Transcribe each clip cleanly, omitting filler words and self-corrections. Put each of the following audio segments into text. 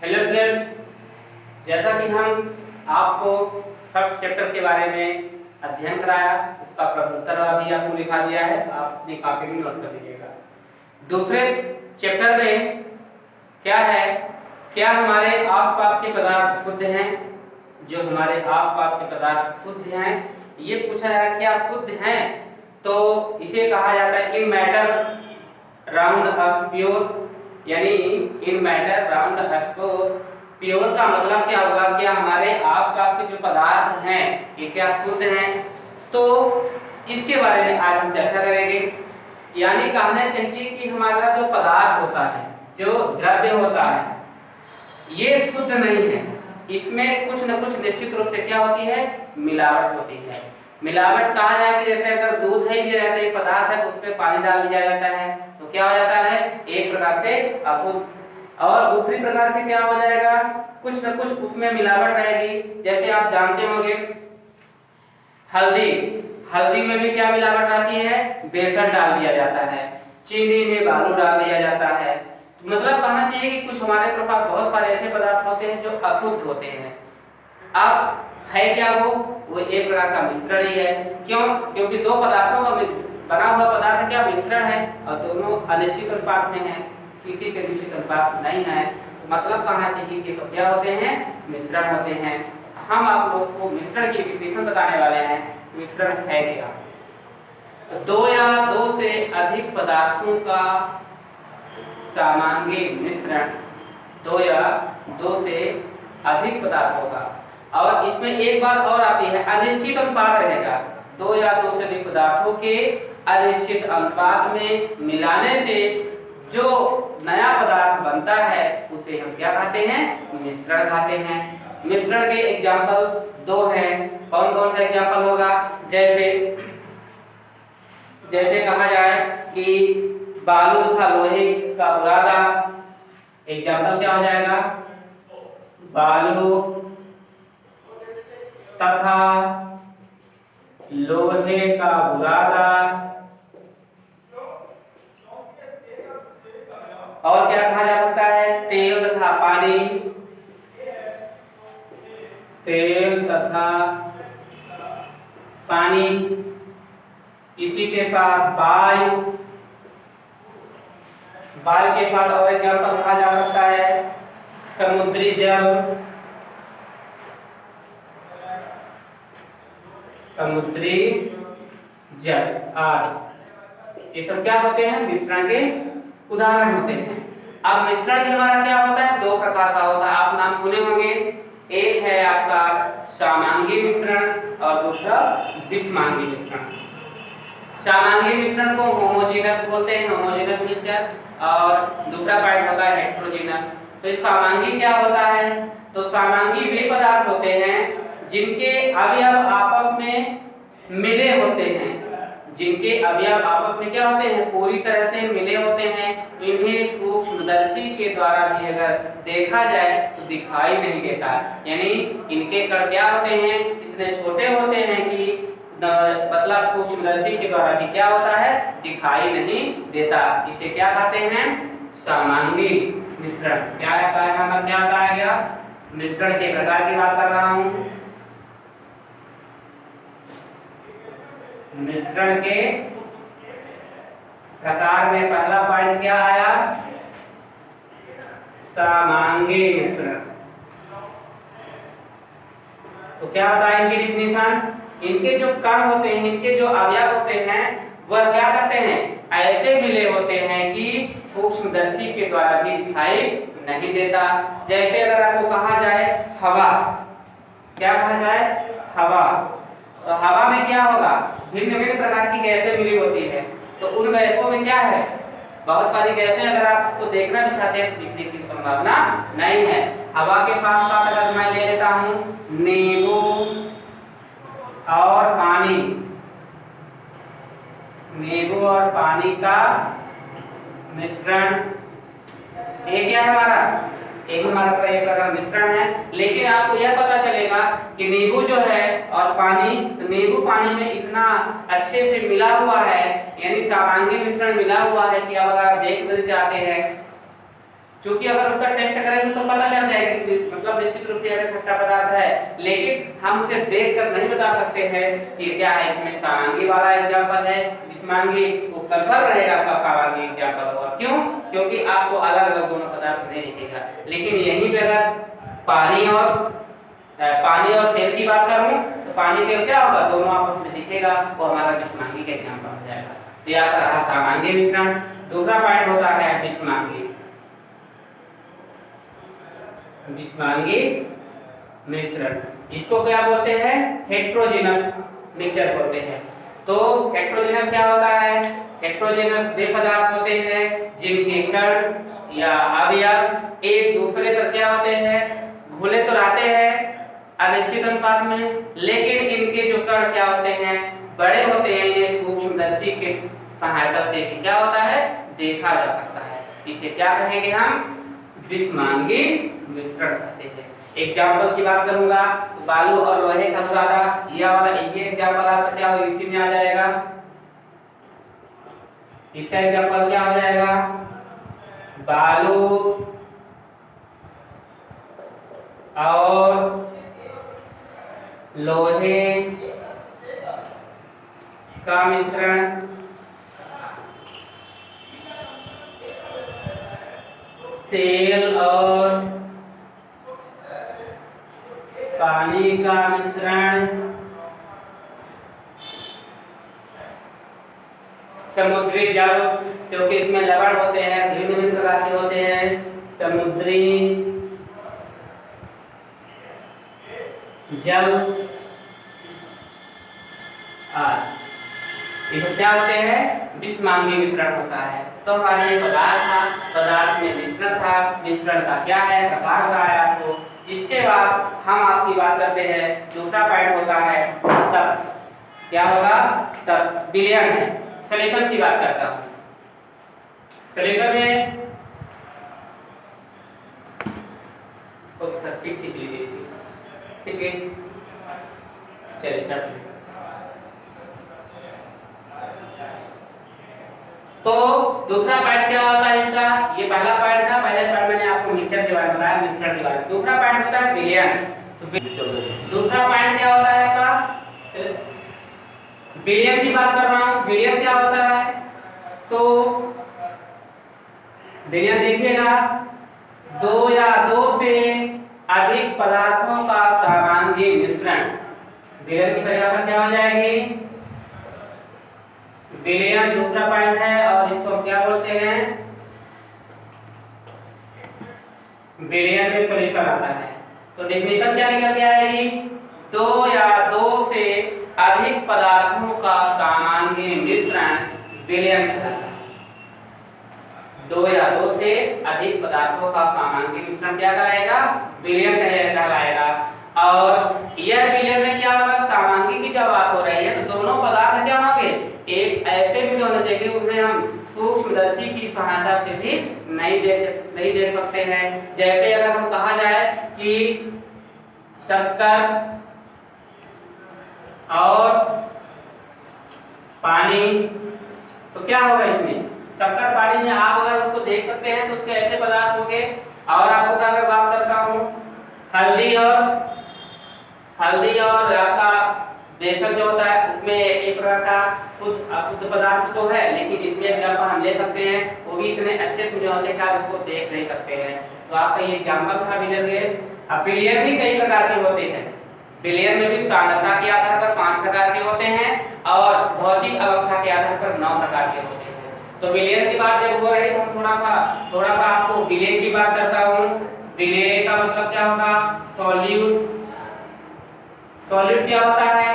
Hello students, जैसा कि हम आपको फर्स्ट चैप्टर के बारे में अध्ययन कराया, उसका प्रश्नोत्तर अभी आपको लिखा दिया है, आप अपनी कॉपी में नोट कर लीजिएगा। दूसरे चैप्टर में क्या है, क्या हमारे आसपास के पदार्थ शुद्ध हैं? जो हमारे आसपास के पदार्थ शुद्ध हैं, ये पूछा जाएगा क्या शुद्ध हैं? तो इसे कहा जाता है in matter round us pure, यानी in matter round us pure का मतलब क्या हुआ, क्या हमारे आसपास के जो पदार्थ हैं ये क्या शुद्ध हैं? तो इसके बारे में आज हम चर्चा करेंगे। यानी कहना चाहिए कि हमारा जो पदार्थ होता है, जो द्रव्य होता है, ये शुद्ध नहीं है। इसमें कुछ न कुछ निश्चित रूप से क्या होती है, मिलावट होती है। मिलावट कहा जाए कि जैसे अगर दूध है ये रहता है पदार्थ है तो उसमें पानी डाल दिया जाता है तो क्या हो जाता है, एक प्रकार से अशुद्ध, और दूसरी प्रकार से क्या हो जाएगा, कुछ न कुछ उसमें मिलावट रहेगी। जैसे आप जानते होंगे हल्दी में भी क्या मिलावट रहती है, बेसन डाल दिया जाता है, चीनी में बालू डाल दिया जाता है। मतलब कहना चाहिए कि कुछ हमारे पास बहुत सारे ऐसे पदार्थ होते हैं जो अशुद्ध होते हैं। अब है क्या वो एक प्रकार का मिश्रण ही है। क्यों? क्योंकि दो पदार्थों का बना हुआ पदार्थ क्या मिश्रण है, और दोनों अनिश्चित अनुपात में है, किसी के निश्चित अनुपात नहीं है। तो मतलब कहना चाहिए कि सब क्या होते हैं, मिश्रण होते हैं। हम आप लोग को मिश्रण की डिफिनेशन बताने वाले हैं। मिश्रण है क्या? तो दो या दो से अधिक पदार्थों का सामांगी मिश्रण, दो या दो से अधिक पदार्थों का, और इसमें एक बात और आती है, अनिश्चित अनुपात रहेगा। दो या दो से अधिक पदार्थों के अनिश्चित अनुपात में मिलाने से जो नया पदार्थ बनता है उसे हम क्या कहते हैं, मिश्रण कहते हैं। मिश्रण के एग्जाम्पल दो हैं। कौन कौन सा एग्जाम्पल होगा? जैसे कहा जाए कि बालू तथा लोहे का बुरादा, एग्जाम्पल क्या हो जाएगा, बालू तथा लोहे का बुरादा। और क्या कहा जा सकता है, तेल तथा पानी, तेल तथा पानी। इसी के साथ वायु के साथ और एग्जाम्पल कहा जा सकता है समुद्री जल, समुद्री जल आदि। ये सब क्या होते हैं, मिश्रण के उदाहरण होते हैं। अब मिश्रण भी हमारा क्या होता है, दो प्रकार का होता है। आप नाम सुने होंगे, एक है आपका सामांगी मिश्रण और दूसरा विषमांगी मिश्रण। सामांगी मिश्रण को होमोजेनस बोलते हैं, होमोजेनस मिक्सचर, और दूसरा पार्ट होता है हेटेरोजेनस। तो इस सामांगी क्या होता है, तो सामांगी वे पदार्थ होते हैं जिनके अवयव आपस में मिले होते हैं, जिनके अवयव आपस में क्या होते हैं, पूरी तरह से मिले होते हैं। इन्हें सूक्ष्मदर्शी के द्वारा भी अगर देखा जाए तो दिखाई नहीं देता, यानी इनके कण क्या होते हैं, इतने छोटे होते हैं कि मतलब सूक्ष्मदर्शी के द्वारा भी क्या होता है, दिखाई नहीं देता। इसे क्या कहते हैं, सामांगी मिश्रण। क्या है, क्या बताया गया, मिश्रण के प्रकार की बात कर रहा हूं। मिश्रण के प्रकार में पहला पॉइंट क्या आया, सामांगी मिश्रण। तो क्या बताया इनकी डिफिनेशन, इनके जो कण होते हैं, इनके जो अवयव होते हैं, वह क्या करते हैं, ऐसे मिले होते हैं कि सूक्ष्मदर्शी के द्वारा भी दिखाई नहीं देता। जैसे अगर आपको कहा जाए हवा, क्या कहा जाए, हवा, तो हवा में क्या होगा, भिन्न भिन्न प्रकार की गैसें मिली होती है। तो उन गैसों में क्या है, बहुत सारी गैसें, अगर आप उसको देखना भी चाहते हैं तो दिखने की संभावना नहीं है। हवा के साथ साथ अगर मैं ले लेता हूं नींबू और पानी, नींबू और पानी का मिश्रण, ये क्या है हमारा, एक एक प्रकार मिश्रण है। लेकिन आपको यह पता चलेगा कि नींबू जो है और पानी, तो नींबू पानी में इतना अच्छे से मिला हुआ है, यानी सामांगी मिश्रण मिला हुआ है कि अब अगर आप देख भी चाहते हैं क्योंकि अगर उसका टेस्ट करेंगे तो पता चल जाएगा कि मतलब निश्चित रूप से यह खट्टा पदार्थ है, लेकिन हम उसे देखकर नहीं बता सकते हैं कि क्या है। इसमें समांगी वाला एग्जांपल है, विषमांगी वो कन्फर्म रहेगा, आपका समांगी एग्जांपल होगा। क्यों? क्योंकि आपको अलग अलग दोनों पदार्थ नहीं दिखेगा। लेकिन यहीं पे अगर पानी और तेल की बात करूं तो पानी तेल क्या होगा, दोनों आपस में दिखेगा, वो हमारा विषमांगी का एग्जांपल हो जाएगा। तो यह आपका रहा समांगी मिश्रण। दूसरा पॉइंट होता है विषमांगी मिश्रण। इसको क्या बोलते हैं? हेट्रोजेनस मिक्सचर बोलते हैं। तो हेट्रोजेनस क्या होता है? हेट्रोजेनस वे पदार्थ होते हैं जिनके कण या अवयव एक दूसरे पर क्या होते हैं, घुले तो रहते हैं अनिश्चित अनुपात में, लेकिन इनके जो कण क्या होते हैं, बड़े होते हैं। इन्हें सूक्ष्मदर्शी के सहायता से क्या होता है, देखा जा सकता है। इसे क्या कहेंगे हम? विषमांगी मिश्रण कहते हैं। एग्जाम्पल की बात करूंगा तो बालू और लोहे का बुरादा, यह वाला ये एग्जाम्पल आपका क्या हो, इसी में आ जाएगा। इसका एग्जाम्पल क्या हो जाएगा? बालू और लोहे का मिश्रण, तेल और पानी का मिश्रण, समुद्री जल, क्योंकि इसमें लवण होते हैं, भिन्न भिन्न प्रकार के होते हैं, समुद्री जल ये क्या होते हैं? विषमांगी मिश्रण होता है। तो हमारा ये पदार्थ था, पदार्थ में मिश्रण था, मिश्रण का क्या है प्रकार बताया आपको। इसके बाद हम आपकी बात करते हैं, दूसरा पॉइंट होता है तत्व। क्या होगा? तत्व विलयन है। सॉल्यूशन की बात करता हूं। सॉल्यूशन में खींच लीजिए, ठीक है, चलिए स्टार्ट। तो दूसरा पॉइंट क्या होता है इसका? ये पहला पॉइंट था, पहले पॉइंट मैंने आपको मिक्सचर के बारे में बताया, मिश्रण के बारे में। दूसरा पॉइंट होता है विलयन। तो दूसरा पॉइंट क्या होता है आपका? विलयन की बात कर रहा हूं। विलयन क्या होता है? तो विलयन देखिएगा, दो या दो से अधिक पदार्थों का समांगी मिश्रण। विलयन की परिभाषा क्या हो जाएगी? विलयन दूसरा पॉइंट है और इसको क्या बोलते हैं? विलयन में सॉल्यूशन आता है। तो डेफिनेशन क्या निकल के आएगी? दो या दो से अधिक पदार्थों का समांगी मिश्रण विलयन कहलाता है। दो या दो से अधिक पदार्थों का समांगी मिश्रण क्या कहलाएगा? विलयन कहलाएगा। और यह विलयन में क्या होगा? समांगी की जब बात हो रही है तो दोनों पदार्थ क्या होंगे? एक ऐसे भी होना चाहिए उन्हें हम सूक्ष्मदर्शी की सहायता से भी नहीं देख सकते हैं। जैसे अगर हम कहा जाए कि शक्कर और पानी, तो क्या होगा इसमें? शक्कर पानी में आप अगर उसको देख सकते हैं तो उसके ऐसे पदार्थ होंगे। और आपको अगर बात करता हूँ हल्दी और आपका बेसन जो होता है उसमें एक प्रकार का शुद्ध अशुद्ध पदार्थ तो है, लेकिन इसमें एग्जाम्पल हम ले सकते हैं, वो भी इतने अच्छे से होते हैं कि आप उसको देख नहीं सकते हैं। तो आपका ये एग्जाम्पल था विलयन के। अब विलयन भी कई प्रकार के होते हैं। विलयन में भी सांद्रता के आधार पर 5 प्रकार के होते हैं और भौतिक अवस्था के आधार पर 9 प्रकार के होते हैं। तो विलयन की बात जब हो रही है तो हम थोड़ा सा आपको विलय की बात करता हूँ। विलय का मतलब क्या होगा? सॉलिड क्या होता है?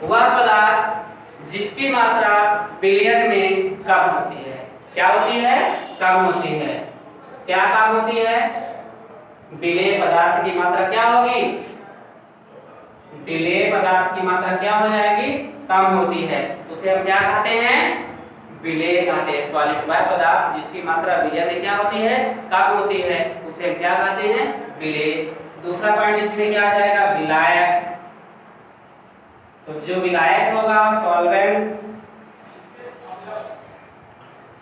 वह पदार्थ जिसकी मात्रा विलयन में कम होती है। क्या होती है? कम होती है। क्या कम होती है? विलय पदार्थ की मात्रा क्या होगी? विलय पदार्थ की मात्रा क्या हो जाएगी? कम होती है। उसे हम क्या कहते हैं? विलय कहते हैं। सॉलिड वह पदार्थ जिसकी मात्रा विलय में क्या होती है? कम होती है, उसे हम क्या कहते हैं? विलय। दूसरा पॉइंट इसमें क्या आ जाएगा? विलायक। तो जो विलायक होगा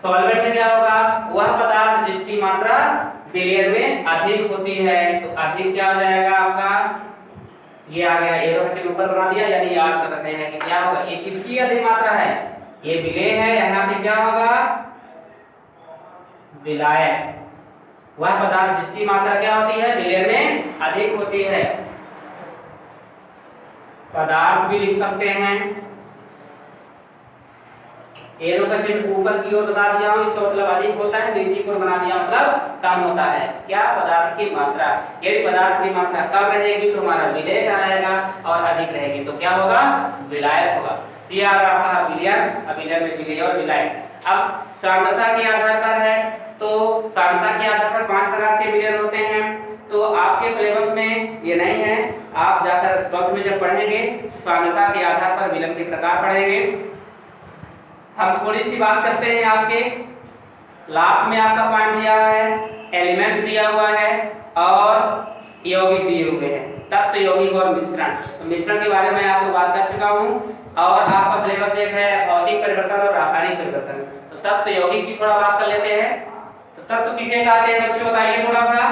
सॉल्वेंट में क्या होगा, वह पदार्थ जिसकी मात्रा विलयन में अधिक होती है। तो अधिक क्या हो जाएगा आपका, ये आ गया, एरो का चिन्ह ऊपर बना दिया, यानी याद कर रहे हैं कि क्या होगा, ये किसकी अधिक मात्रा है, ये विलेय है, यहाँ पे क्या होगा, विलायक। वह पदार्थ जिसकी मात्रा क्या होती है, विलयन में अधिक होती है। पदार्थ भी लिख सकते हैं, एरो का चिन्ह ऊपर की ओर बता दिया हूं, इसका मतलब अधिक होता है, नीचे की ओर बना दिया मतलब कम होता है। क्या, पदार्थ की मात्रा। यदि पदार्थ की मात्रा कम रहेगी तो हमारा विलेय का रहेगा, और अधिक रहेगी तो क्या होगा, विलायक होगा। ये आ रहा विलयन, अभिलयन में विलेय और विलायक। अब सांद्रता के आधार पर है, तो सांद्रता के आधार पर 5 प्रकार के विलयन होते हैं। तो आपके सिलेबस में ये नहीं है, आप जाकर 12th में जब पढ़ेंगे सांद्रता के आधार पर विलयन के प्रकार पढ़ेंगे। हम थोड़ी सी बात करते हैं, आपके लास्ट में आपका पॉइंट दिया है, एलिमेंट्स दिया हुआ है और यौगिक दिए हुए हैं, तत्व, यौगिक और मिश्रण। तो मिश्रण के बारे में आपको बात कर चुका हूं, और आपका सिलेबस एक है भौतिक परिवर्तन और रासायनिक परिवर्तन। तो तत्व, यौगिक की थोड़ा बात कर लेते हैं। तो तत्व किसे कहते हैं बच्चों, बताइए थोड़ा सा।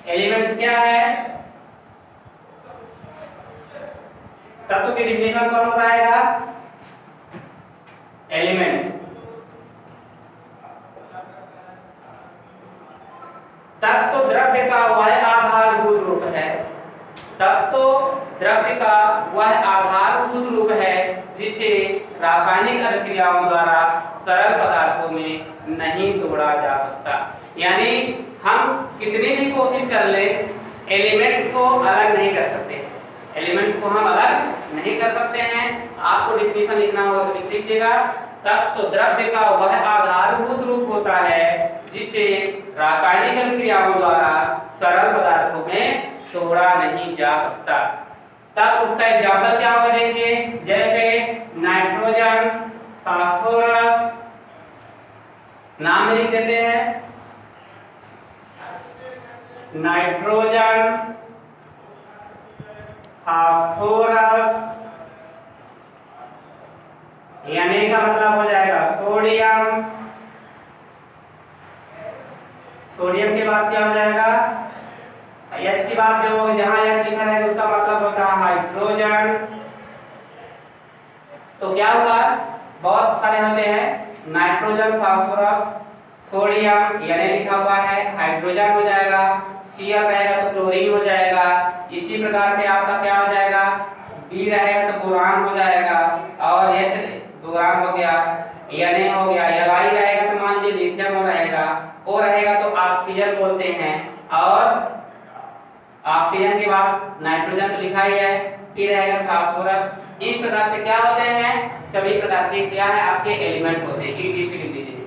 एलिमेंट्स क्या है, तत्व की डिफिनेशन कौन बताएगा, एलिमेंट। तत्व द्रव्य का वह आधारभूत रूप है, तत्व द्रव्य का वह आधारभूत रूप है जिसे रासायनिक अभिक्रियाओं द्वारा सरल पदार्थों में नहीं तोड़ा जा सकता। यानी हम कितनी भी कोशिश कर ले, एलिमेंट्स को अलग नहीं कर सकते, एलिमेंट्स को हम अलग नहीं कर सकते हैं। आपको डिफिनेशन लिखना हो तो लिख लीजिएगा, तत्व द्रव्य का वह आधारभूत रूप होता है जिसे रासायनिक अभिक्रियाओं द्वारा सरल पदार्थों में तोड़ा नहीं जा सकता। तब उसका एग्जाम्पल क्या होगा, देखिए, जैसे नाइट्रोजन, फास्फोरस, नाम में लिख देते हैं, नाइट्रोजन, फास्फोरस, यानी का मतलब हो जाएगा सोडियम, सोडियम के बाद क्या हो जाएगा, H की बात जो जहां H लिखा रहेगा उसका मतलब होता है हाइड्रोजन। तो क्या हुआ, बहुत सारे होते हैं, नाइट्रोजन, फास्फोरस, सोडियम, यानी लिखा हुआ है, हाइड्रोजन हो जाएगा, Cl रहेगा तो क्लोरीन हो जाएगा। इसी प्रकार से आपका क्या हो जाएगा, B रहेगा तो बोरान हो जाएगा, और H बोरान हो गया, Na हो गया, Li रहेगा तो मान लीजिए लिथियम हो रहेगा, O रहेगा तो ऑक्सीजन बोलते हैं, और ऑक्सीजन के बाद नाइट्रोजन तो लिखा ही है, P रहेगा फास्फोरस। इस प्रकार से क्या होते हैं, सभी प्रकार के क्या है आपके एलिमेंट्स होते हैं। ETC लिख दीजिए,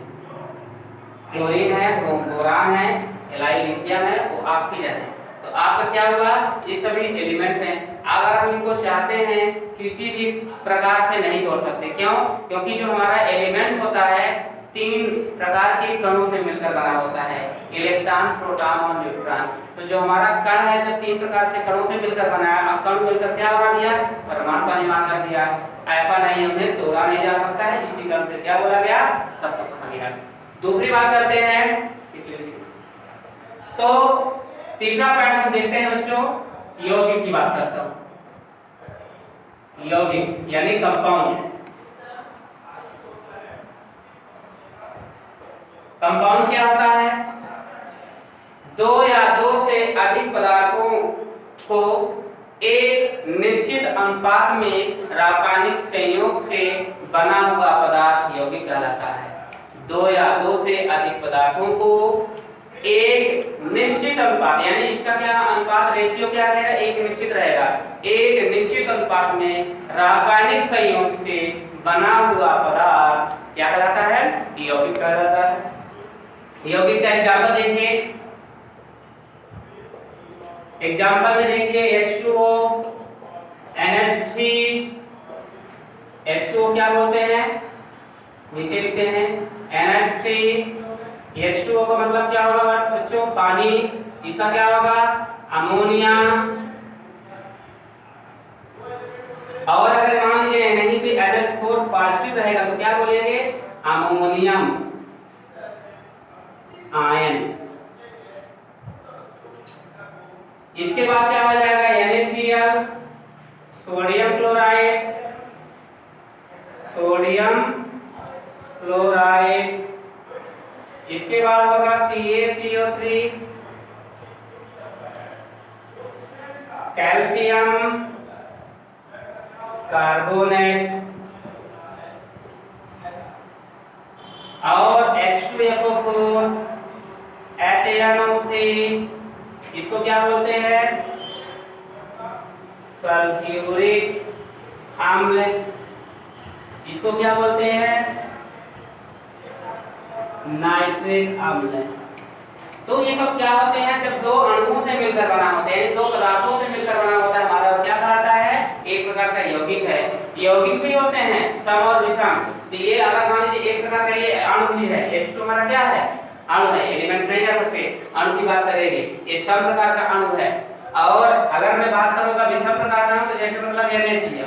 क्लोरीन है, बोरान है, Li लिथियम है, वो ऑक्सीजन है। तो आपका क्या हुआ, ये सभी एलिमेंट्स हैं। अगर हम इनको चाहते हैं किसी भी प्रकार से नहीं तोड़ सकते, क्यों, क्योंकि जो हमारा एलिमेंट्स होता है 3 प्रकार के कणों से मिलकर बना होता है, इलेक्ट्रॉन, प्रोटॉन और न्यूट्रॉन। तो जो हमारा कण है जब 3 प्रकार से कणों से मिलकर बना है, अब कण मिलकर क्या बना दिया, परमाणु का निर्माण कर दिया। ऐसा नहीं, हमने तोड़ा नहीं जा सकता है, इसी कारण से क्या बोला गया, तत्व कहा गया। दूसरी बात करते हैं, तो तीसरा पॉइंट हम देखते हैं बच्चों, यौगिक की बात करता हूं। यौगिक यानी कंपाउंड। कंपाउंड क्या होता है, 2 या 2 से अधिक पदार्थों को एक निश्चित अनुपात में रासायनिक संयोग से बना हुआ पदार्थ यौगिक कहलाता है। 2 या 2 से अधिक पदार्थों को एक निश्चित अनुपात, यानी इसका क्या अनुपात, रेशियो क्या रहेगा, एक निश्चित रहेगा, एक निश्चित अनुपात में रासायनिक संयोग से बना हुआ पदार्थ क्या कहलाता है, यौगिक कहलाता है। यौगिक का एग्जाम्पल देखिए, एग्जाम्पल में देखिए H2O, NH3, H2O क्या बोलते हैं, नीचे लिखते हैं NH3, H2O का मतलब क्या होगा बच्चों, पानी, इसका क्या होगा, अमोनिया। और अगर मान लीजिए नहीं भी NH4 पॉजिटिव रहेगा तो क्या बोलेंगे, अमोनियम। आयन। इसके बाद क्या हो जाएगा, NaCl, sodium chloride, sodium chloride. इसके बाद होगा CaCO3, कैल्शियम कार्बोनेट, और H2SO4, HNO3, इसको क्या बोलते हैं, सल्फ्यूरिक अम्ल। इसको क्या बोलते हैं, नाइट्रिक अम्ल। तो ये सब क्या होते हैं, जब दो अणुओं से मिलकर बना होते हैं, दो पदार्थों से मिलकर बना होता है हमारा, क्या कहलाता है, एक प्रकार का यौगिक है। यौगिक भी होते हैं सम और विषम। तो ये अगर मान लीजिए एक प्रकार का ये अणु ही है, H2 हमारा क्या है, अणु है, एलिमेंट नहीं कर सकते, अणु की बात करेंगे, ये सम प्रकार का अणु है। और अगर मैं बात करूंगा विषम प्रकार का, तो जैसे मतलब NaCl,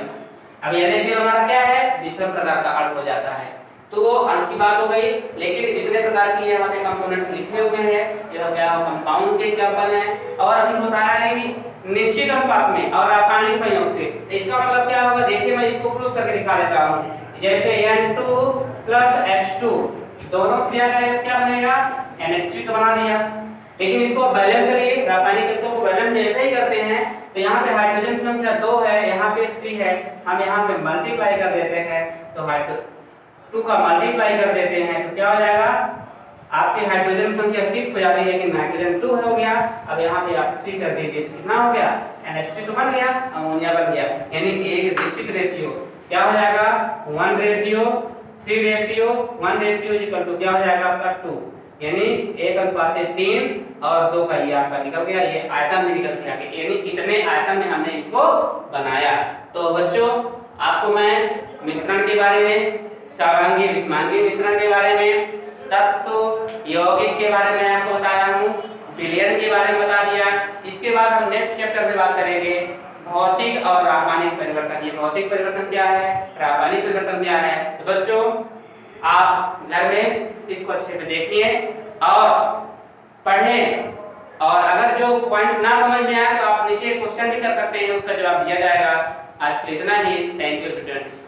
अब NaCl हमारा क्या है, विषम प्रकार का अणु हो जाता है। तो वो अणु की बात हो गई। लेकिन जितने प्रकार की ये हमारे कंपोनेंट्स लिखे हुए हैं, ये क्या कंपाउंड के एग्जांपल हैं। और अभी बताया है कि निश्चित अनुपात में और रासायनिक संयोग से, इसका मतलब क्या होगा, देखिए मैं इसको प्रूव करके दिखा देता हूँ। जैसे N2 + H2 दोनों क्रिया करेंगे, क्या बनेगा, NH3 तो बना दिया। लेकिन इसको बैलेंस करिए, रासायनिक तत्वों को बैलेंस जैसे ही करते हैं, तो यहाँ पे हाइड्रोजन संख्या 2 है, यहाँ पे 3 है, हम यहाँ से मल्टीप्लाई कर देते हैं, तो हाइड्रोजन 2 का मल्टीप्लाई कर देते हैं, तो क्या हो जाएगा, आपकी हाइड्रोजन संख्या 6 हो जाती है, लेकिन नाइट्रोजन 2 हो गया। अब यहाँ पे आप 3 कर दीजिए, तो कितना हो गया, NH3 तो बन गया, अमोनिया बन गया। यानी एक निश्चित रेशियो क्या हो जाएगा, 1:3:1 इक्वल टू क्या हो जाएगा आपका 2, यानी 1:3 और 2 का ये आपका निकल गया, ये आयतन में निकल गया, यानी इतने आयतन में हमने इसको बनाया। तो बच्चों आपको मैं मिश्रण के बारे में, सारंगी विषमांगी मिश्रण के बारे में, तत्व यौगिक के बारे में आपको बताया हूँ, विलयन के बारे में बता दिया। इसके बाद हम नेक्स्ट चैप्टर में बात करेंगे भौतिक और रासायनिक परिवर्तन। ये भौतिक परिवर्तन क्या है, रासायनिक परिवर्तन क्या है। तो बच्चों आप घर में इसको अच्छे से देखिए और पढ़ें, और अगर जो पॉइंट ना समझ में आए तो आप नीचे क्वेश्चन भी कर सकते हैं, उसका जवाब दिया जाएगा। आज के लिए इतना ही। Thank you students.